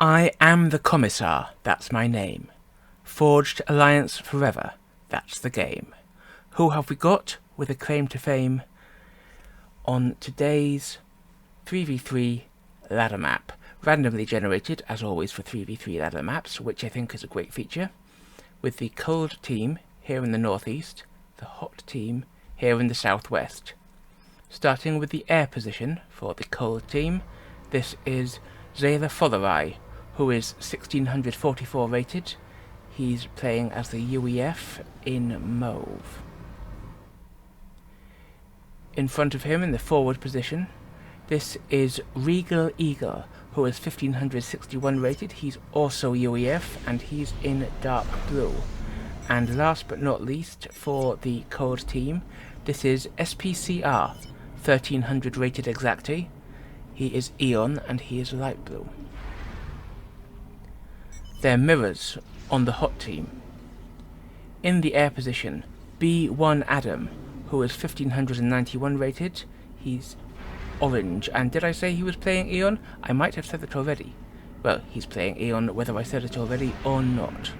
I am the Commissar, that's my name. Forged alliance forever, that's the game. Who have we got with a claim to fame on today's 3v3 ladder map? Randomly generated, as always for 3v3 ladder maps, which I think is a great feature, with the cold team here in the northeast, the hot team here in the southwest. Starting with the air position for the cold team, this is THEALPHA, who is 1644 rated. He's playing as the UEF in mauve. In front of him in the forward position, this is Regal Eagle, who is 1561 rated. He's also UEF and he's in dark blue. And last but not least for the cold team, this is SPCR, 1300 rated exactly. He is Aeon and he is light blue. They're mirrors on the hot team. In the air position, B1 Adam, who is 1591 rated. He's orange. And did I say he was playing Aeon? I might have said it already. Well, he's playing Aeon whether I said it already or not.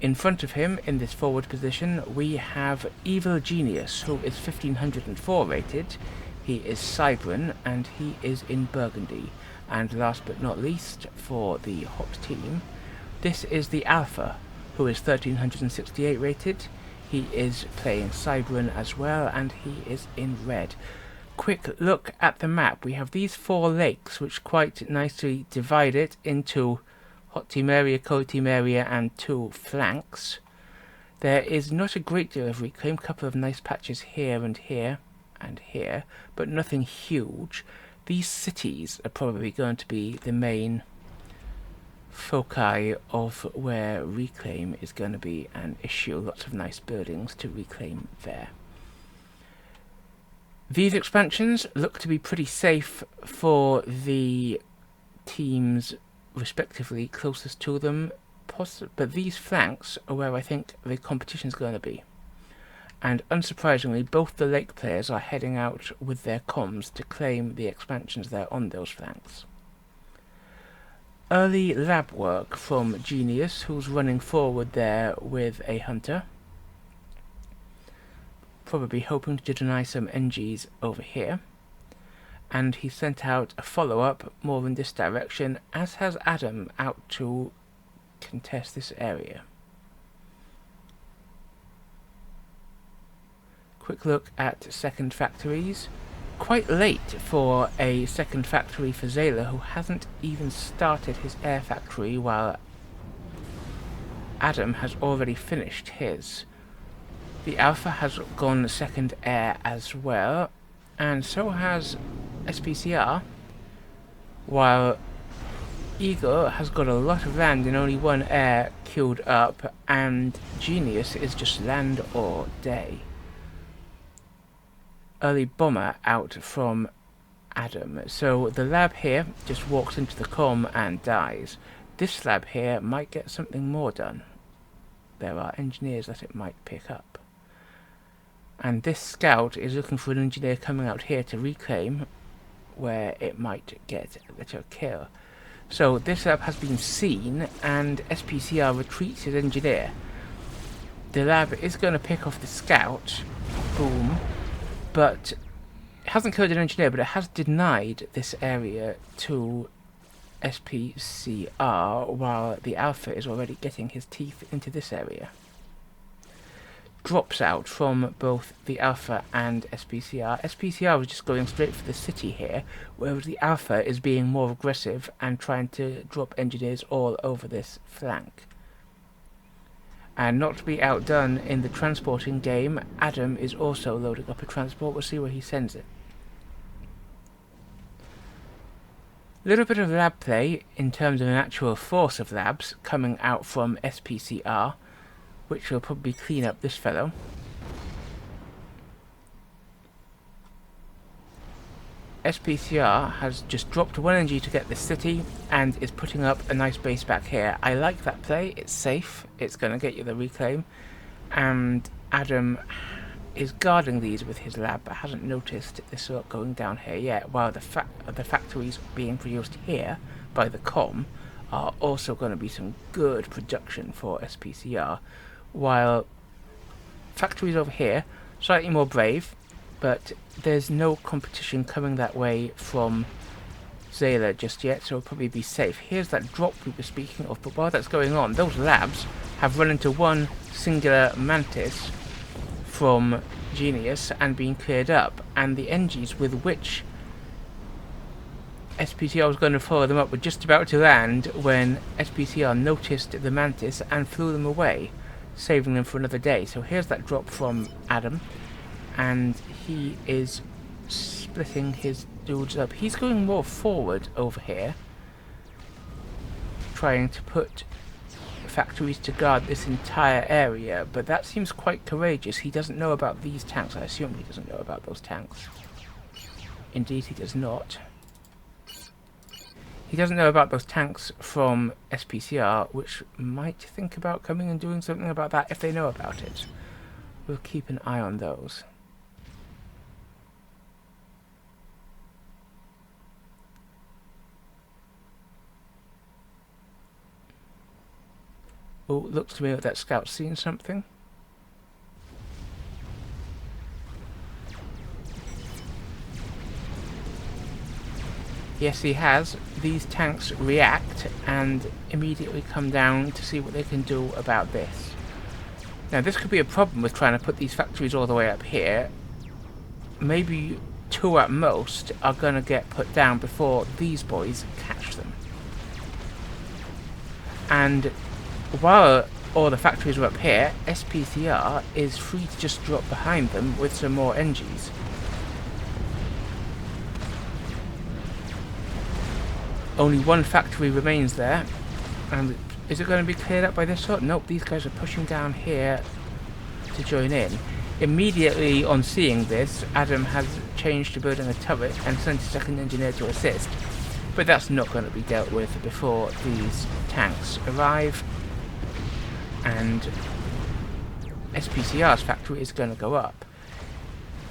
In front of him, in this forward position, we have Evil Genius, who is 1504 rated. He is Cybran, and he is in burgundy. And last but not least, for the hot team, this is the Alpha, who is 1368 rated. He is playing Cybran as well, and he is in red. Quick look at the map. We have these 4 lakes, which quite nicely divide it into hot team area, cold team area, and 2 flanks. There is not a great deal of reclaim, couple of nice patches here and here and here, but nothing huge. These cities are probably going to be the main foci of where reclaim is going to be an issue. Lots of nice buildings to reclaim there. These expansions look to be pretty safe for the teams respectively closest to them, but these flanks are where I think the competition is going to be. And unsurprisingly, both the lake players are heading out with their comms to claim the expansions there on those flanks. Early lab work from Genius, who's running forward there with a hunter. Probably hoping to deny some NGs over here. And he sent out a follow-up more in this direction, as has Adam out to contest this area. Quick look at second factories. Quite late for a second factory for Zayla, who hasn't even started his air factory, while Adam has already finished his. The Alpha has gone second air as well, and so has SPCR, while Eagle has got a lot of land and only 1 air queued up, and Genius is just land all day. Early bomber out from Adam. So the lab here just walks into the comm and dies. This lab here might get something more done. There are engineers that it might pick up. And this scout is looking for an engineer coming out here to reclaim, where it might get a little kill. So this lab has been seen, and SPCR retreats his engineer. The lab is going to pick off the scout. Boom. But it hasn't killed an engineer, but it has denied this area to SPCR, while the Alpha is already getting his teeth into this area. Drops out from both the Alpha and SPCR. SPCR is just going straight for the city here, whereas the Alpha is being more aggressive and trying to drop engineers all over this flank. And not to be outdone in the transporting game, Adam is also loading up a transport. We'll see where he sends it. A little bit of lab play in terms of an actual force of labs coming out from SPCR, which will probably clean up this fellow. SPCR has just dropped 1 NG to get this city and is putting up a nice base back here. I like that play. It's safe. It's going to get you the reclaim. And Adam is guarding these with his lab, but hasn't noticed this sort going down here yet, while the factories being produced here by the comm are also going to be some good production for SPCR, while factories over here, slightly more brave, but there's no competition coming that way from Zayla just yet, so it'll probably be safe. Here's that drop we were speaking of, but while that's going on, those labs have run into one singular mantis from Genius and been cleared up, and the NGs with which SPCR was going to follow them up were just about to land when SPCR noticed the mantis and flew them away, saving them for another day. So here's that drop from Adam, and he is splitting his dudes up. He's going more forward over here, trying to put factories to guard this entire area, but that seems quite courageous. He doesn't know about these tanks. I assume he doesn't know about those tanks. Indeed, he does not. He doesn't know about those tanks from SPCR, which might think about coming and doing something about that if they know about it. We'll keep an eye on those. Oh, looks to me like that scout's seen something. Yes, he has. These tanks react and immediately come down to see what they can do about this. Now, this could be a problem with trying to put these factories all the way up here. Maybe 2 at most are going to get put down before these boys catch them. And while all the factories are up here, SPCR is free to just drop behind them with some more NGs. Only one factory remains there, and is it going to be cleared up by this sort? Nope, these guys are pushing down here to join in. Immediately on seeing this, Adam has changed to building a turret and sent a second engineer to assist, but that's not going to be dealt with before these tanks arrive, and SPCR's factory is going to go up.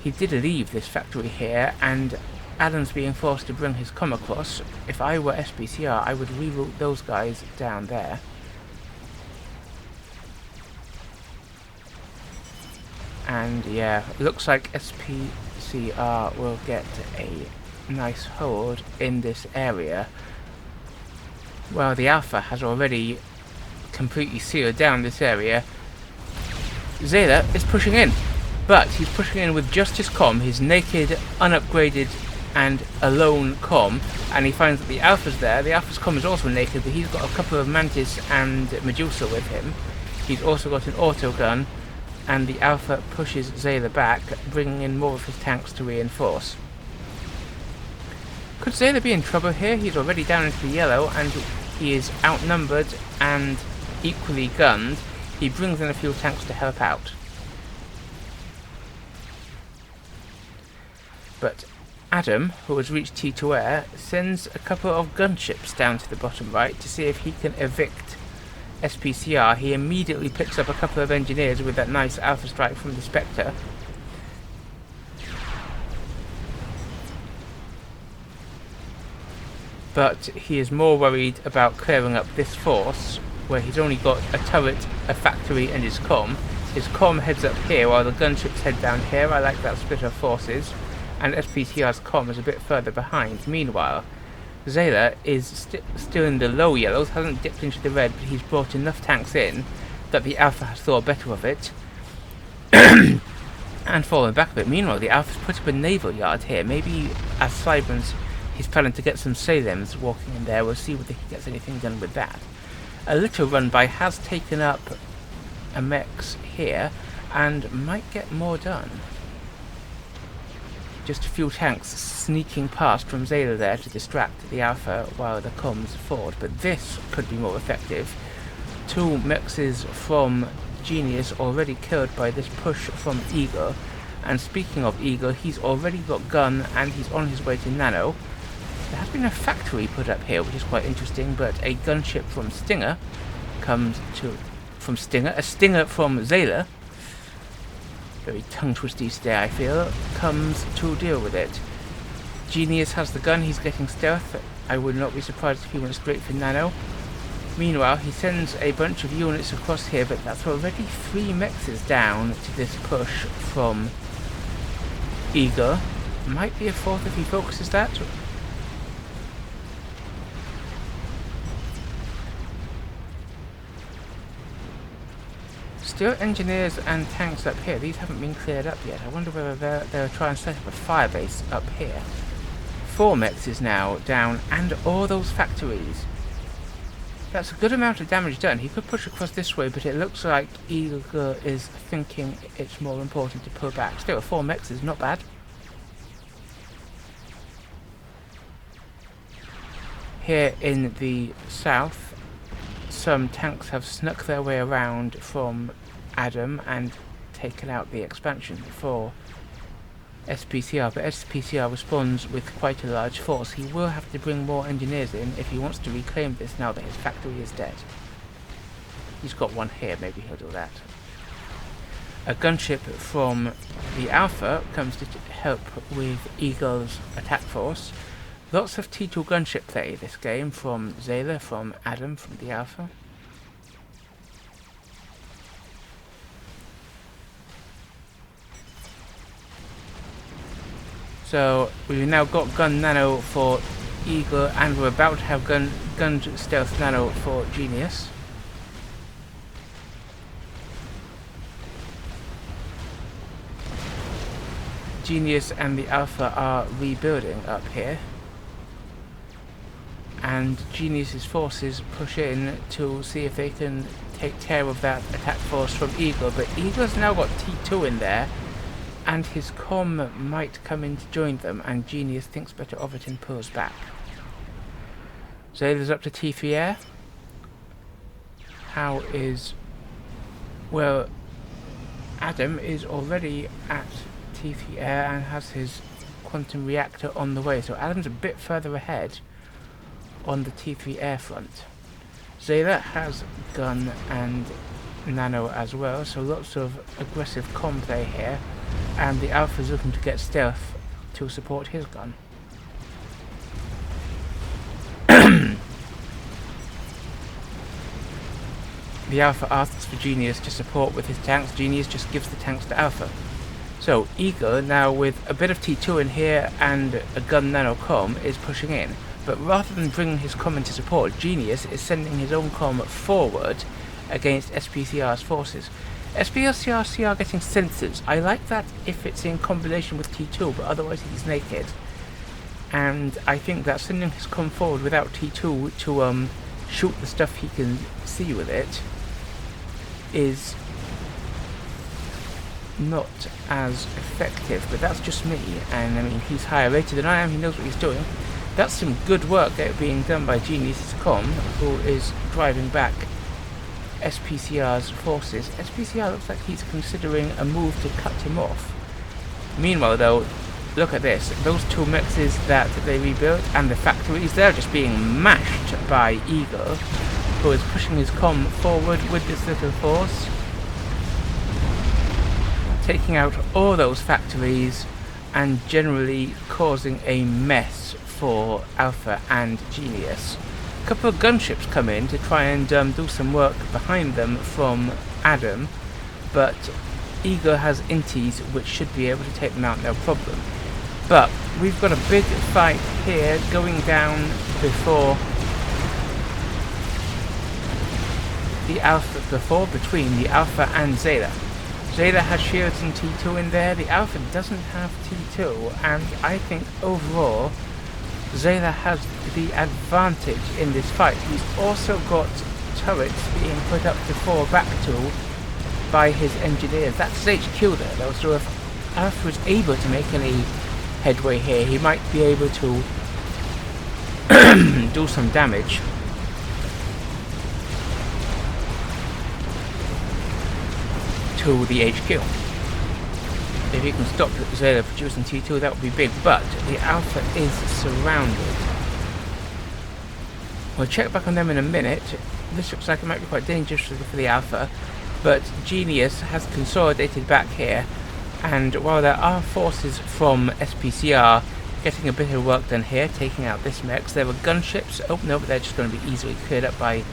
He did leave this factory here, and Adam's being forced to bring his comm across. If I were SPCR, I would reroute those guys down there. And yeah, looks like SPCR will get a nice hold in this area. Well, the Alpha has already completely sealed down this area. Zayla is pushing in, but he's pushing in with just his comm, his naked, unupgraded and alone comm, and he finds that the Alpha's there. The Alpha's comm is also naked, but he's got a couple of Mantis and Medusa with him. He's also got an auto gun, and the Alpha pushes Zayla back, bringing in more of his tanks to reinforce. Could Zayla be in trouble here? He's already down into the yellow, and he is outnumbered and equally gunned. He brings in a few tanks to help out. But Adam, who has reached T2 air, sends a couple of gunships down to the bottom right to see if he can evict SPCR. He immediately picks up a couple of engineers with that nice Alpha strike from the Spectre. But he is more worried about clearing up this force, where he's only got a turret, a factory and his comm. His comm heads up here while the gunships head down here. I like that split of forces. And SPCR's comm is a bit further behind. Meanwhile, Zayla is still in the low yellows, hasn't dipped into the red, but he's brought enough tanks in that the Alpha has thought better of it and fallen back a bit. Meanwhile, the Alpha's put up a naval yard here. Maybe as Cybrans, he's planning to get some Salems walking in there. We'll see whether he gets anything done with that. A little run by has taken up a mechs here and might get more done. Just a few tanks sneaking past from Zayla there to distract the Alpha while the comms forward, but this could be more effective. 2 mexes from Genius already killed by this push from Eagle, and speaking of Eagle, he's already got gun and he's on his way to Nano. There has been a factory put up here, which is quite interesting, but a gunship from Stinger comes to... a Stinger from Zayla very tongue-twisty stare I feel, comes to deal with it. Genius has the gun, he's getting stealth. I would not be surprised if he went straight for Nano. Meanwhile, he sends a bunch of units across here, but that's already 3 mexes down to this push from Eagle. Might be a 4th if he focuses that. Still engineers and tanks up here. These haven't been cleared up yet. I wonder whether they'll try and set up a fire base up here. 4 mexes now down, and all those factories. That's a good amount of damage done. He could push across this way, but it looks like Eagle is thinking it's more important to pull back. Still, 4 mexes, not bad. Here in the south, some tanks have snuck their way around from Adam and taken out the expansion for SPCR, but SPCR responds with quite a large force. He will have to bring more engineers in if he wants to reclaim this now that his factory is dead. He's got one here, maybe he'll do that. A gunship from the Alpha comes to help with Eagle's attack force. Lots of T2 gunship play this game from Zayla, from Adam, from the Alpha. So we've now got gun nano for Eagle, and we're about to have gun stealth nano for Genius. Genius and the Alpha are rebuilding up here, and Genius's forces push in to see if they can take care of that attack force from Eagle, but Eagle's now got T2 in there, and his comm might come in to join them, and Genius thinks better of it and pulls back. Zayla's up to T3 air. How is... well, Adam is already at T3 air and has his quantum reactor on the way, so Adam's a bit further ahead on the T3 air front. Zayla has gun and nano as well, so lots of aggressive comm play here, and the Alpha's looking to get stealth to support his gun. The Alpha asks for Genius to support with his tanks. Genius just gives the tanks to Alpha. So Eagle, now with a bit of T2 in here and a gun nano comm, is pushing in. But rather than bringing his comm into support, Genius is sending his own comm forward against SPCR's forces. SPCR are getting sensors. I like that if it's in combination with T2, but otherwise he's naked. And I think that sending his comm forward without T2 to shoot the stuff he can see with it is not as effective, but that's just me, and I mean, he's higher rated than I am, he knows what he's doing. That's some good work being done by Genius's comm, who is driving back SPCR's forces. SPCR looks like he's considering a move to cut him off. Meanwhile though, look at this, those 2 mexes that they rebuilt and the factories, they're just being mashed by Eagle, who is pushing his comm forward with this little force, taking out all those factories and generally causing a mess for Alpha and Genius. A couple of gunships come in to try and do some work behind them from Adam, but Eagle has inties which should be able to take them out no problem. But we've got a big fight here going down before the Alpha, between the Alpha and Zayla. Zayla has shields and T2 in there, the Alpha doesn't have T2, and I think overall Zayla has the advantage in this fight. He's also got turrets being put up to fall back to by his engineers. That's his HQ there though, so if Alpha is able to make any headway here, he might be able to do some damage. To the HQ. If you can stop Zayla producing T2, that would be big, but the Alpha is surrounded. We'll check back on them in a minute. This looks like it might be quite dangerous for the Alpha, but Genius has consolidated back here. And while there are forces from SPCR getting a bit of work done here, taking out this mech, there were gunships. Oh no, but they're just going to be easily cleared up by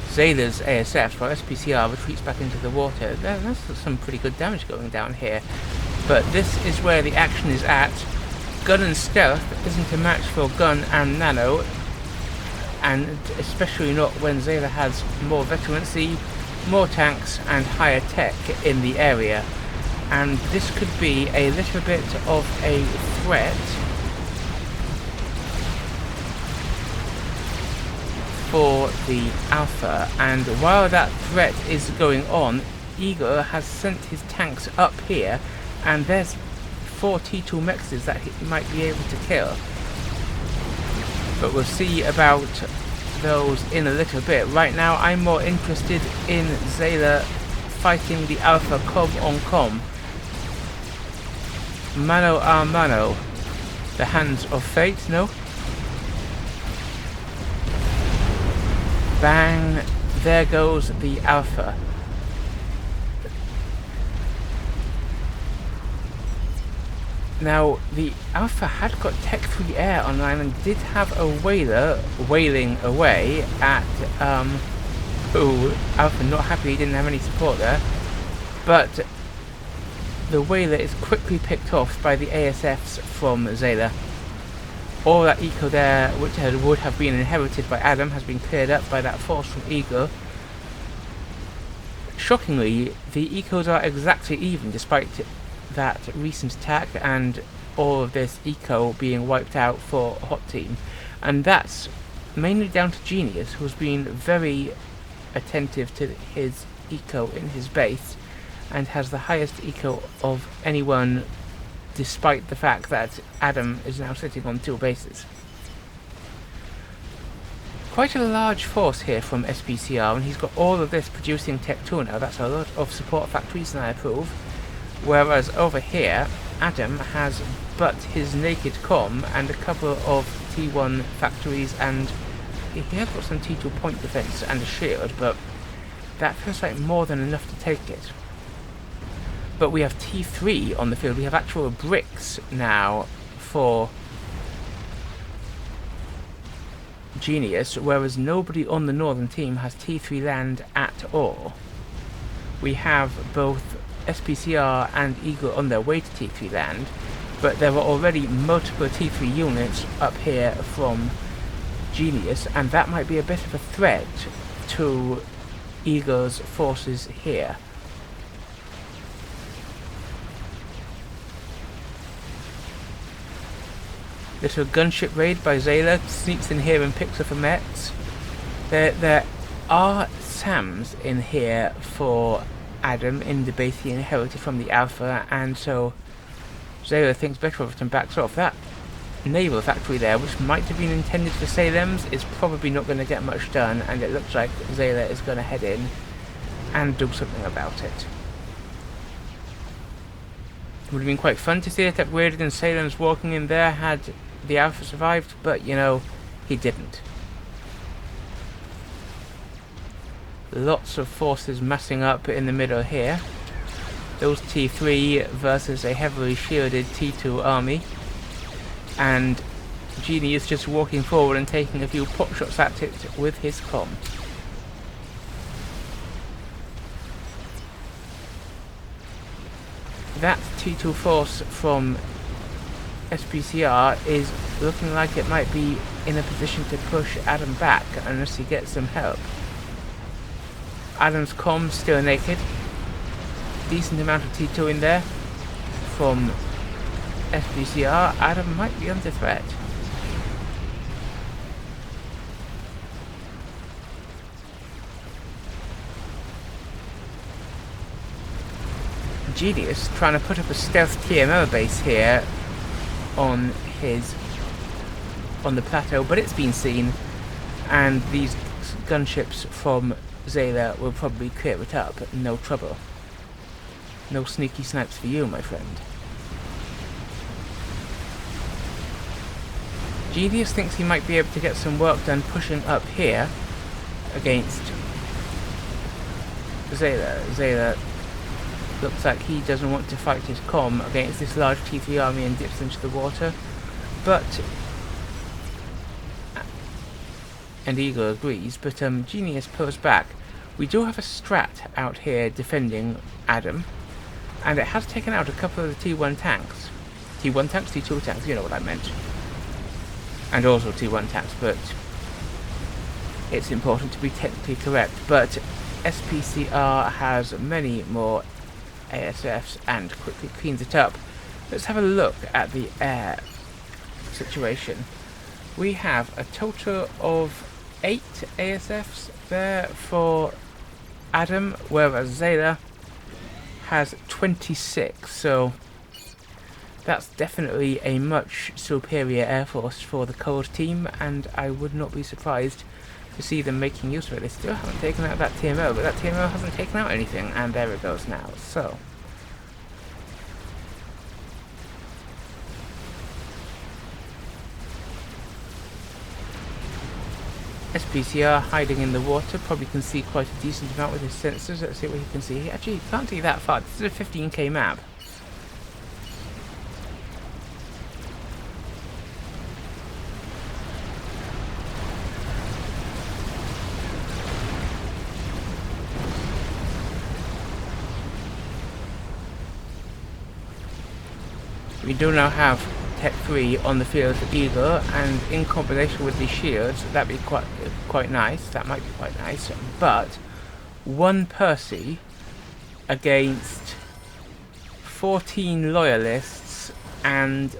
Zayla's ASF, while SPCR retreats back into the water. That's some pretty good damage going down here. But this is where the action is at. Gun and stealth isn't a match for gun and nano, and especially not when Zayla has more veterancy, more tanks and higher tech in the area. And this could be a little bit of a threat for the Alpha. And while that threat is going on, Eagle has sent his tanks up here, and there's 4 T2 mexes that he might be able to kill. But we'll see about those in a little bit. Right now I'm more interested in Zayla fighting the Alpha com on com. Mano a mano. The hands of fate, no? Bang. There goes the Alpha. Now, the Alpha had got Tech 3 Air online and did have a whaler whaling away at, Alpha not happy he didn't have any support there. But the whaler is quickly picked off by the ASFs from Zayla. All that eco there, which would have been inherited by Adam, has been cleared up by that force from Eagle. Shockingly, the ecos are exactly even, despite that recent attack and all of this eco being wiped out for Hot Team. And that's mainly down to Genius, who's been very attentive to his eco in his base and has the highest eco of anyone, despite the fact that Adam is now sitting on 2 bases. Quite a large force here from SPCR, and he's got all of this producing Tech 2 now. That's a lot of support factories, and I approve. Whereas over here, Adam has but his naked comm and a couple of T1 factories, and he has got some T2 point defense and a shield, but that feels like more than enough to take it. But we have T3 on the field. We have actual bricks now for Genius, whereas nobody on the northern team has T3 land at all. We have both SPCR and Eagle on their way to T3 land, but there were already multiple T3 units up here from Genius, and that might be a bit of a threat to Eagle's forces here. Little gunship raid by Zayla, sneaks in here and picks up a Mets. There are SAMs in here for Adam in the base he inherited from the Alpha, and so Zayla thinks better of it and backs off. That naval factory there, which might have been intended for Salem's, is probably not going to get much done, and it looks like Zayla is going to head in and do something about it. It would have been quite fun to see it upgraded and Salem's walking in there had the Alpha survived, but you know, he didn't. Lots of forces massing up in the middle here. Those T3 versus a heavily shielded T2 army. And Genie is just walking forward and taking a few pot shots at it with his comm. That T2 force from SPCR is looking like it might be in a position to push Adam back unless he gets some help. Adam's comm still naked. Decent amount of T2 in there from SPCR. Adam might be under threat. Genius trying to put up a stealth TMO base here on the plateau, but it's been seen, and these gunships from Zayla will probably clear it up. No trouble. No sneaky snipes for you, my friend. Genius thinks he might be able to get some work done pushing up here against Zayla. Zayla Looks like he doesn't want to fight his comm against this large T3 army and dips into the water. But... and Eagle agrees, but Genius pulls back. We do have a strat out here defending Adam, and it has taken out a couple of the T1 tanks. T1 tanks? T2 tanks, you know what I meant. And also T1 tanks, but it's important to be technically correct. But SPCR has many more ASFs and quickly cleans it up. Let's have a look at the air situation. We have a total of 8 ASFs there for Adam, whereas Zayla has 26, so that's definitely a much superior air force for the cold team, and I would not be surprised to see them making use of it. They still haven't taken out that TMO, but that TMO hasn't taken out anything, and there it goes now. So SPCR hiding in the water, probably can see quite a decent amount with his sensors. Let's see what he can see. He actually can't see that far. This is a 15k map. We do now have Tech 3 on the field for Eagle, and in combination with these shields, that'd be quite nice. That might be quite nice. But one Percy against 14 loyalists, and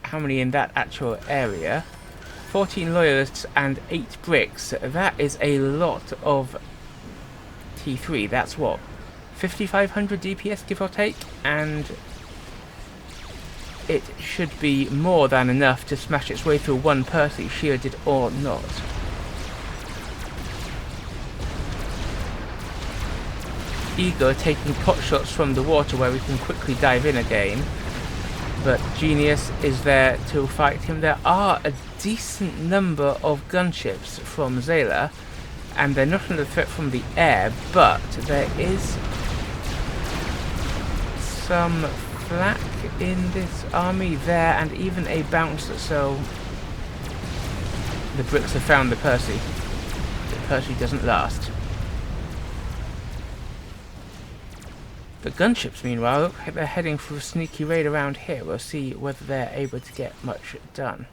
how many in that actual area? 14 loyalists and 8 bricks. That is a lot of T3. That's what, 5,500 DPS give or take, and it should be more than enough to smash its way through one Percy, shielded or not. Eagle taking pot shots from the water where we can quickly dive in again, but Genius is there to fight him. There are a decent number of gunships from Zayla, and they're not under threat from the air, but there is some flak in this army there, and even a bounce, so the bricks have found the Percy. The Percy doesn't last. The gunships, meanwhile, look like they're heading for a sneaky raid around here. We'll see whether they're able to get much done.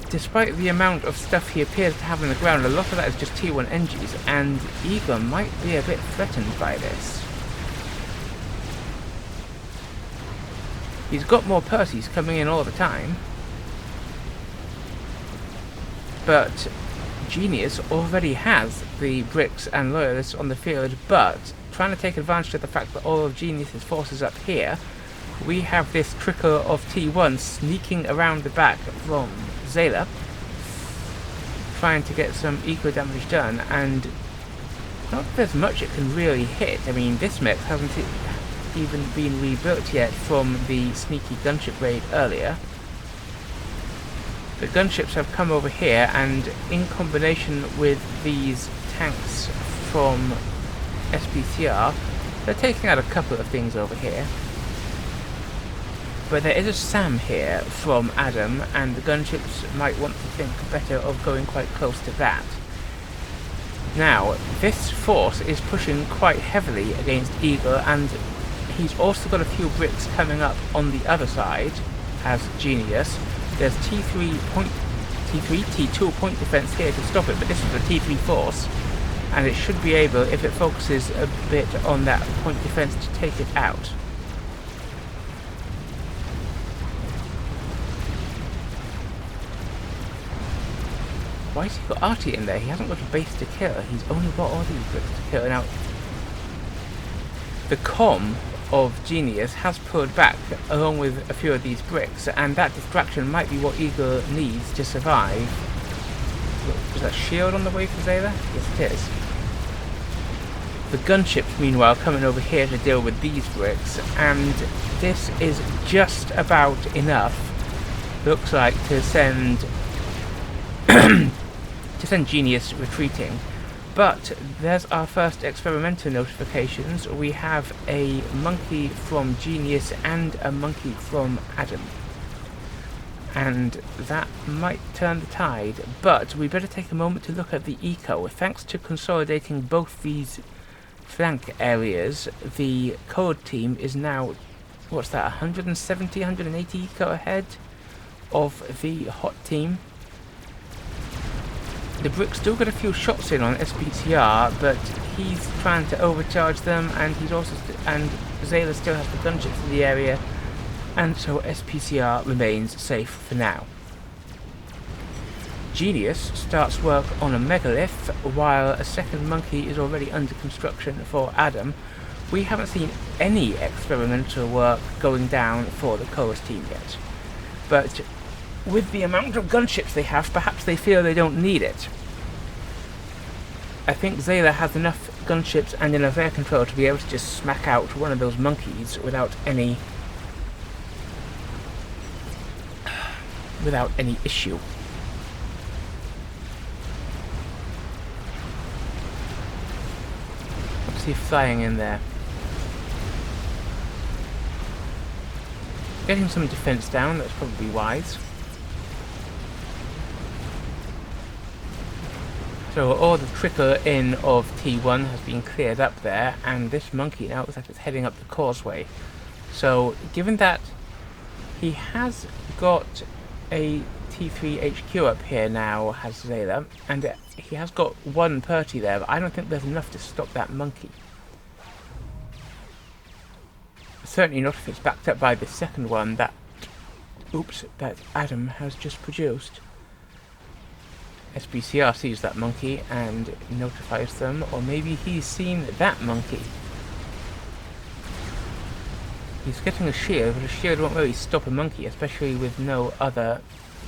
Despite the amount of stuff he appears to have on the ground, a lot of that is just T1 NGs, and Eagle might be a bit threatened by this. He's got more Percys coming in all the time, but Genius already has the bricks and loyalists on the field, but trying to take advantage of the fact that all of Genius's forces up here, we have this trickle of T1 sneaking around the back from Zayla, trying to get some eco damage done, and not that there's much it can really hit. I mean, this mech hasn't even been rebuilt yet from the sneaky gunship raid earlier. The gunships have come over here, and in combination with these tanks from SPCR, they're taking out a couple of things over here. But there is a SAM here from Adam, and the gunships might want to think better of going quite close to that. Now, this force is pushing quite heavily against Eagle, and he's also got a few bricks coming up on the other side as Genius. There's T2 point defense here to stop it, but this is a T3 force, and it should be able, if it focuses a bit on that point defense, to take it out. Why has he got Artie in there? He hasn't got a base to kill. He's only got all these bricks to kill. Now, the comm of Genius has pulled back along with a few of these bricks, and that distraction might be what Eagle needs to survive. Look, is that shield on the way for Zayla? Yes, it is. The gunships, meanwhile, coming over here to deal with these bricks, and this is just about enough, looks like, to send to send Genius retreating. But there's our first experimental notifications. We have a monkey from Genius and a monkey from Adam. And that might turn the tide, but we better take a moment to look at the eco. Thanks to consolidating both these flank areas, the code team is now, what's that, 170, 180 eco ahead of the hot team. The Brick's still got a few shots in on SPCR, but he's trying to overcharge them, and he's also and Zayla still has the gunships in the area, and so SPCR remains safe for now. Genius starts work on a megalith, while a second monkey is already under construction for Adam. We haven't seen any experimental work going down for the Chorus team yet, but with the amount of gunships they have, perhaps they feel they don't need it. I think Zayla has enough gunships and enough air control to be able to just smack out one of those monkeys without any issue. What's he flying in there? Getting some defense down, that's probably wise. So all the trickle in of T1 has been cleared up there, and this monkey now looks like it's heading up the causeway. So given that he has got a T3 HQ up here now, has Zayla, and he has got one Purty there, but I don't think there's enough to stop that monkey. Certainly not if it's backed up by the second one that Adam has just produced. SPCR sees that monkey and notifies them, or maybe he's seen that monkey. He's getting a shield, but a shield won't really stop a monkey, especially with no other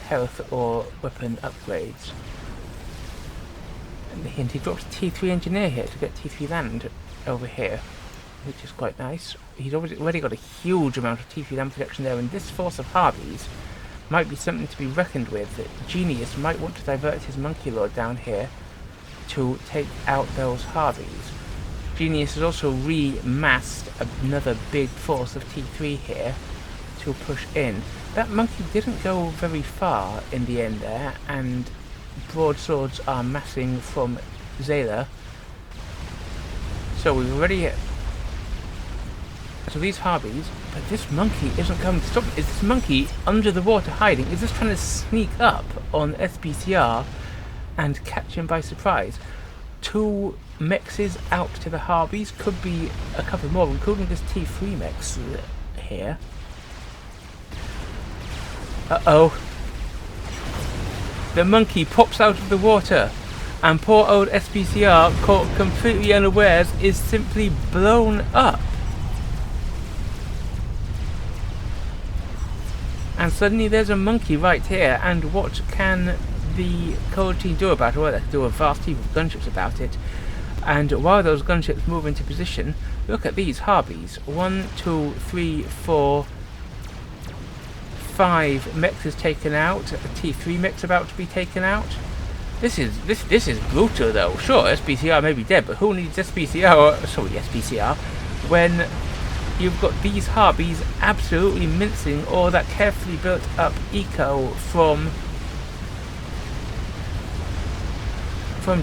health or weapon upgrades. And the hint, he drops T3 engineer here to get T3 land over here, which is quite nice. He's already got a huge amount of T3 land protection there, and this force of Harveys might be something to be reckoned with. Genius might want to divert his monkey lord down here to take out those Harveys. Genius has also remassed another big force of T3 here to push in. That monkey didn't go very far in the end there, and broadswords are massing from Zayla. So we've already... So these Harveys, but this monkey isn't going to stop. Is this monkey under the water hiding? Is this trying to sneak up on SPCR and catch him by surprise? 2 mexes out to the Harveys, could be a couple more, including this T3 mex here. Uh-oh. The monkey pops out of the water, and poor old SPCR, caught completely unawares, is simply blown up. And suddenly there's a monkey right here, and what can the cold team do about it? Well, they can do a vast heap of gunships about it. And while those gunships move into position, look at these Harveys. 1, 2, 3, 4, 5 mexes taken out. A T3 mex about to be taken out. This is brutal though. Sure, SPCR may be dead, but who needs SPCR when you've got these Harveys absolutely mincing all that carefully built up eco from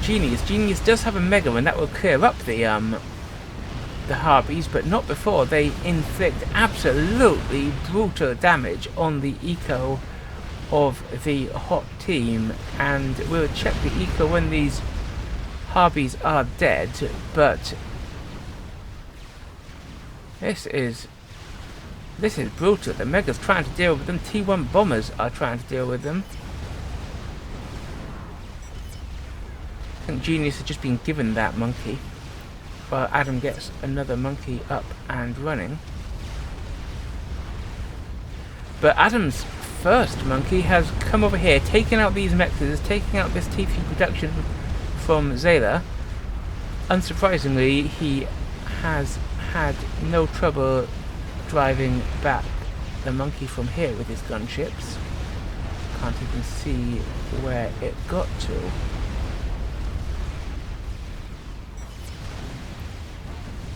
Genius. Genius does have a mega, and that will clear up the Harveys, but not before they inflict absolutely brutal damage on the eco of the hot team. And we'll check the eco when these Harveys are dead, but This is brutal. The Mega's trying to deal with them. T1 bombers are trying to deal with them. I think Genius has just been given that monkey, while Adam gets another monkey up and running. But Adam's first monkey has come over here, taken out these mexes, taking out this T3 production from Zayla. Unsurprisingly, he has had no trouble driving back the monkey from here with his gunships. Can't even see where it got to.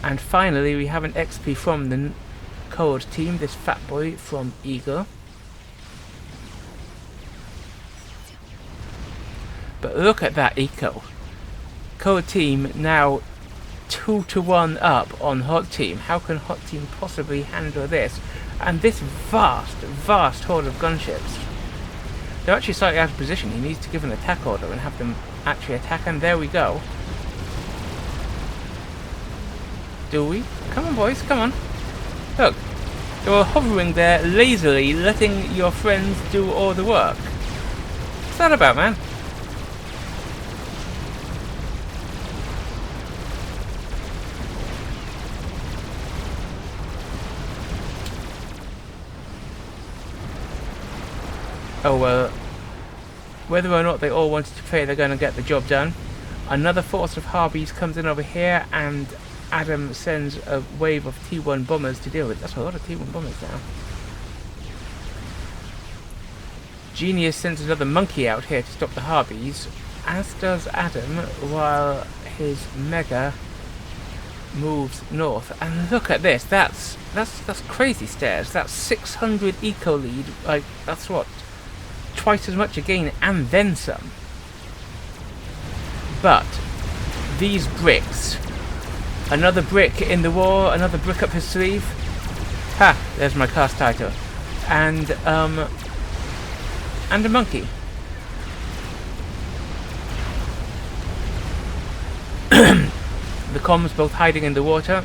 And finally, we have an XP from the Cold team, this fat boy from Eagle. But look at that eco. Cold team now 2-1 up on Hot team. How can Hot team possibly handle this? And this vast horde of gunships. They're actually slightly out of position. He needs to give an attack order and have them actually attack. And there we go. Do we? Come on, boys, come on. Look, you're hovering there lazily, letting your friends do all the work. What's that about, man? Oh well, whether or not they all wanted to play, they're going to get the job done. Another force of Harpies comes in over here, and Adam sends a wave of T1 bombers to deal with. That's a lot of T1 bombers now. Genius sends another monkey out here to stop the Harpies, as does Adam, while his Mega moves north. And look at this, that's crazy stairs. That's 600 eco lead. Like, that's what, twice as much again, and then some. But these bricks, another brick in the wall, another brick up his sleeve. Ha! There's my cast title. And a monkey. The comms both hiding in the water.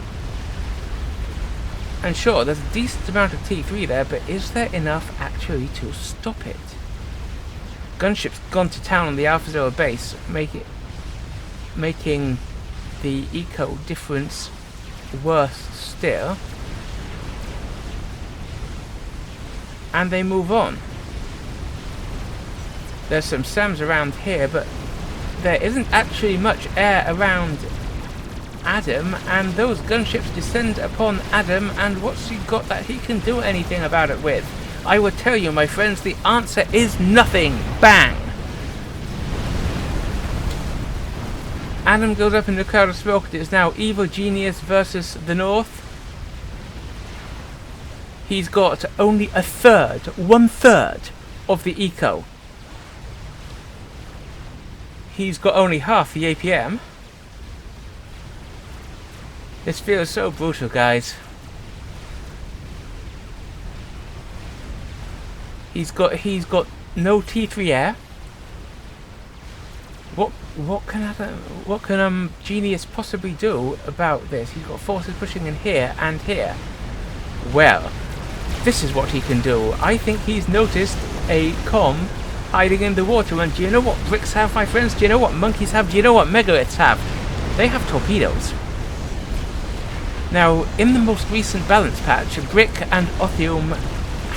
And sure, there's a decent amount of T3 there, but is there enough actually to stop it? Gunship's gone to town on the Alpha Zero base, making the eco difference worse still. And they move on. There's some SAMs around here, but there isn't actually much air around Adam, and those gunships descend upon Adam, and what's he got that he can do anything about it with? I will tell you, my friends, the answer is nothing. Bang! Adam goes up in the cloud of smoke. It is now Evil Genius versus the North. He's got only a third, 1/3 of the eco. He's got only half the APM. This feels so brutal, guys. He's got no T3 air. What can Genius possibly do about this? He's got forces pushing in here and here. Well, this is what he can do. I think he's noticed a comm hiding in the water, and do you know what bricks have, my friends? Do you know what monkeys have? Do you know what megaliths have? They have torpedoes. Now, in the most recent balance patch, Brick and Othium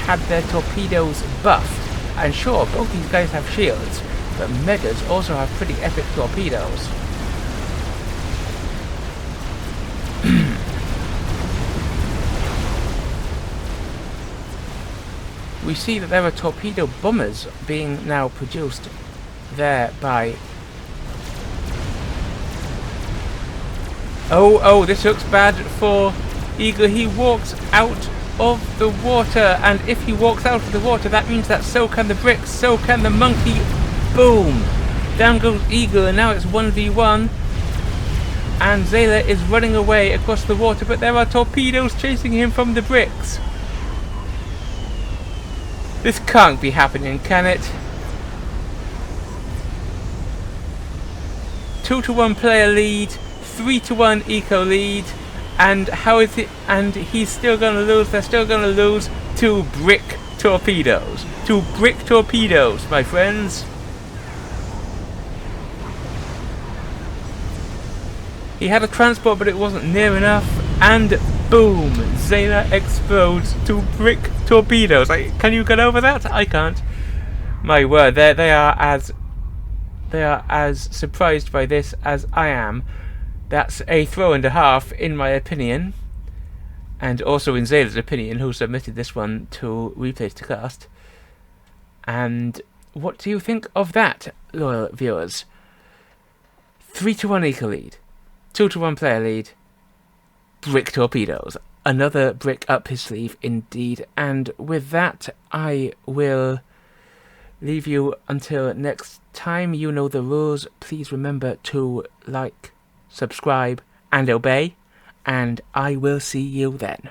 had their torpedoes buffed, and sure, both these guys have shields, but Megas also have pretty epic torpedoes. We see that there are torpedo bombers being now produced there by... Oh, this looks bad for Eagle. He walks out of the water, and if he walks out of the water, that means that so can the bricks, so can the monkey. Boom! Down goes Eagle, and now it's 1v1. And Zayla is running away across the water, but there are torpedoes chasing him from the bricks. This can't be happening, can it? 2-1 player lead, 3-1 eco lead, and how is it? And he's still gonna lose. They're still gonna lose to brick torpedoes. To brick torpedoes, my friends. He had a transport, but it wasn't near enough, and boom! Zayla explodes to brick torpedoes. Can you get over that? I can't. My word, they are as surprised by this as I am. That's a throw and a half, in my opinion, and also in Zayla's opinion, who submitted this one to Replays to Cast. And what do you think of that, loyal viewers? 3-1 eco lead, 2-1 player lead, brick torpedoes. Another brick up his sleeve indeed. And with that, I will leave you until next time. You know the rules. Please remember to like, subscribe, and obey. And I will see you then.